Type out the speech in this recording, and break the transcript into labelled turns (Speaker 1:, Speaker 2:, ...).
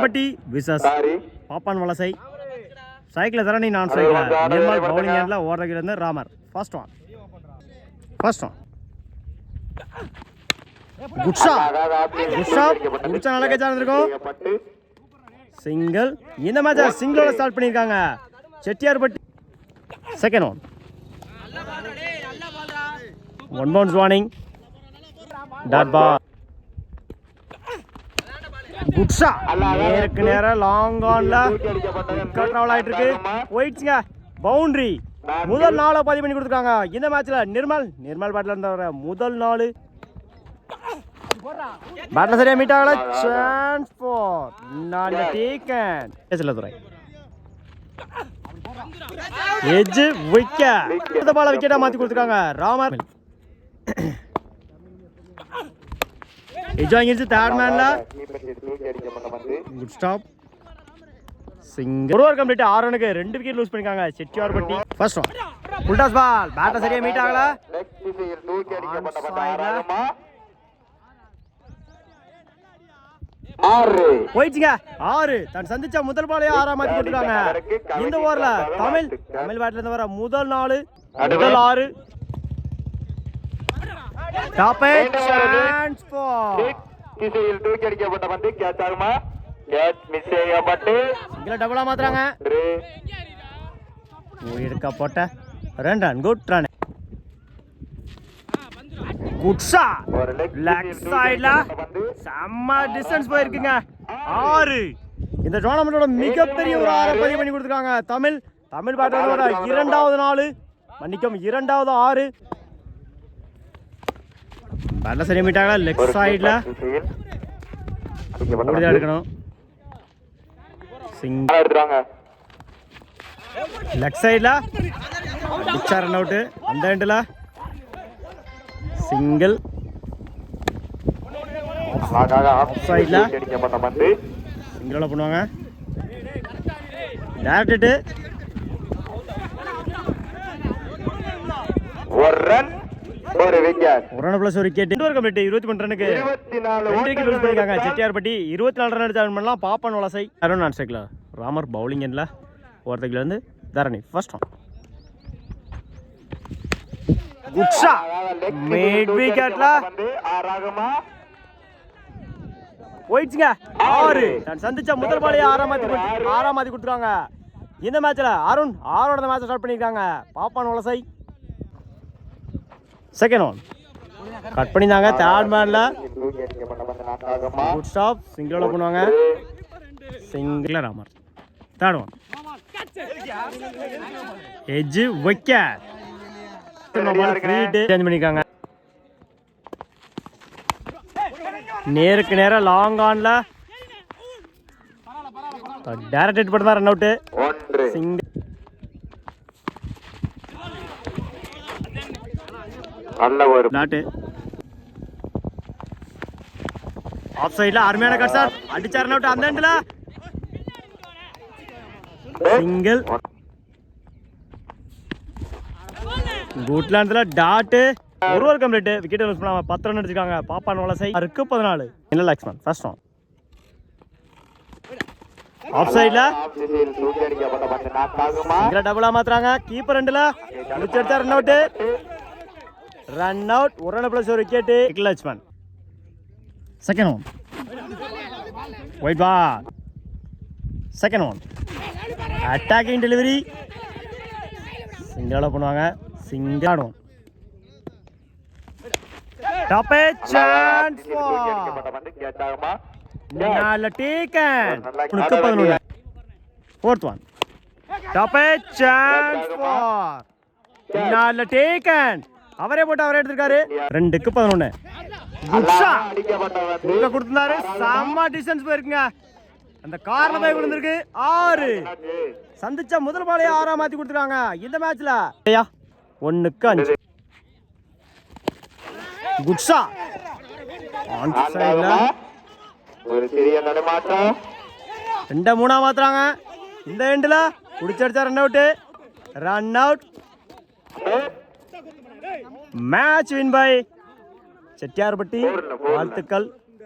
Speaker 1: Chettiarpatti versus பாப்பான் வலசை. Cycle தரணி நான் சைக்கிள் நிர்மல் பவுலிங் ஹேண்ட்ல ஓடுறதுல இருந்து Ramar. First one good shot நல்லா கேட்சா இருந்திருக்கும். சிங்கிள். இந்த மேட்சை சிங்கிளோட ஸ்டார்ட் பண்ணியிருக்காங்க Chettiyarpatti. Second one bounce warning. Dot ball. Good shot. நேருக்கு நேரம் லாங் ஆன்ல ட்ராவல் ஆயிட்டு இருக்கு. போயிடுச்சுங்க. பவுண்டரி. முதல் நாளை பதிவு பண்ணி கொடுத்துருக்காங்க இந்த மேட்ச்ல. நிர்மல் பேட்ல இருந்த முதல் நாள் பேட்ல சரியா மீட் ஆகல. Chance for not taken. Chelladurai edge wicket. இந்த பால விக்கெட்டா மாத்தி கொடுத்துருக்காங்க ராமர். எட்ஜ் வாங்கிருச்சு தேர்ட் மேன்ல. Good stop. சிங்கிள். ஒரு ஓவர் கம்ப்ளீட். 6 ரனுக்கு 2 விக்கெட் லூஸ் பண்ணிருக்காங்க Chettiyarpatti. First one full toss ball. பேட்ல சரியா மீட் ஆகல. போயிடுச்சுங்க. 6 தான் சந்திச்ச முதல் பாலையே 6 மாத்தி கொடுத்துருக்காங்க இந்த ஓவர்ல. தமிழ் பேட்ல இருந்து வர முதல் 4 முதல் 6. டாப் எட் சான்ஸ் ஃபார்
Speaker 2: திசையில் தூக்கி அடிக்கப்பட்ட பந்து கேட்ச் ஆகுமா? கேட்ச் மிஸ் செய்யப்பட்டு
Speaker 1: சிங்கிள் டபுளா மாத்துறாங்க. எடுக்கப்பட்ட 2 run. Good run. Good shot. Leg சைடுல செம்ம டிஸ்டன்ஸ் போயிருக்குங்க. 6. இந்த டோர்னமெண்டோட மிகப்பெரிய ஒரு 6 பதிவு பண்ணி கொடுத்துருக்காங்க தமிழ் பேட்டரோட இரண்டாவது 4. மன்னிக்கும் இரண்டாவது 6. பேட்ல சரி மீட்டாங்க. லெக் சைடுல எடுக்கணும். சிங்கிள்
Speaker 2: எடுத்துறாங்க.
Speaker 1: லெக் சைடுல பிச்சா ரன் அவுட். அந்த எண்ட்ல சிங்கிள். ஆஃப் சைடுல
Speaker 2: அடிக்கப்பட்ட பந்து
Speaker 1: சிங்கிளோட பண்ணுவாங்க. டைரக்ட்.
Speaker 2: ஒரு ரன் ஒரு விக்கெட்.
Speaker 1: ஒரு ரன் பிளஸ் ஒரு விக்கெட். இன்னொரு கம்ப்ளீட். 23 ரனுக்கு 2 விக்கெட் லூஸ் பண்ணிருக்காங்க செட்டியார்பட்டி. 24 ரன் அடிச்சு பண்ணலாம் பாப்பான் வலசை. அருண் நான் சைக்கிள் ராமர் பவுலிங் எண்ட்ல ஒருத்தக்கில இருந்து Dharani. First one good shot. Mid விக்கெட்ல போயிடுச்சுங்க. 6 நான் சந்திச்ச முதல் பாலையே 6 மாத்தி கொடுத்துருக்காங்க இந்த மேட்ச்ல. அருண் 6ஓட மேட்ச் ஸ்டார்ட் பண்ணிருக்காங்க Pappan Valasai. Second one cut பண்ணிருந்தாங்க தேர்ட் மேன்ல. Good stop. சிங்கிளோட பண்ணுவாங்க. Single Ramar. Third one edge wicket. Change பண்ணிருக்காங்க. நேருக்கு நேரம் லாங் ஆன்ல டைரக்ட் ஹிட் பண்ணா ரன் அவுட். சிங்கிள்.
Speaker 2: நல்ல ஒரு
Speaker 1: நாட். ஆஃப் சைடுல அருமையான கட் ஷாட். அடிச்ச ரன் அவுட். அந்த எண்ட்ல சிங்கிள். குட்லாண்ட்ல டாட். ஒரு ஓவர் கம்ப்ளீட். விக்கெட் லூஸ் பண்ணாம 10 ரன் அடிச்சிருக்காங்க பாப்பான் வலசை. 14 என்ன லக்ஷ்மன். ஃபர்ஸ்ட் ஒன் ஆஃப் சைடுல சிங்கிள் டபுளா மாத்துறாங்க. கீப்பர் எண்ட்ல முடிச்சா ரன் அவுட். Run out. ஒரு ரன் பிளஸ் ஒரு wicket Lakshman. Second one wide ball. Second one attacking delivery. சிங்கிளா பண்ணுவாங்க. சிங்கிள் ஆடும். Top edge chance for
Speaker 2: catch ஆகுமா?
Speaker 1: நல்ல taken. 11. Fourth one top edge chance for நல்ல டேக்கன். அவரே போட்டு அவரே எடுத்திருக்காரு. 2க்கு 11. Good shot. இங்க கொடுத்திருந்தாரு. செம்ம டிஸ்டன்ஸ் போயிருக்குங்க. அந்த கார்ல போய் விழுந்திருக்கு. 6 சந்திச்ச முதல் பாலையே 6 மாத்தி கொடுத்துருக்காங்க இந்த மேட்ச்ல. 1க்கு 5. Good shot. ஆன் சைடுல
Speaker 2: ஒரு சிறிய நடுமாற்றம்.
Speaker 1: 2-3 மாத்துறாங்க இந்த எண்ட்ல. குடிச்சடிச்சா run out. Match win by Chettiyarpatti. வாழ்த்துக்கள்.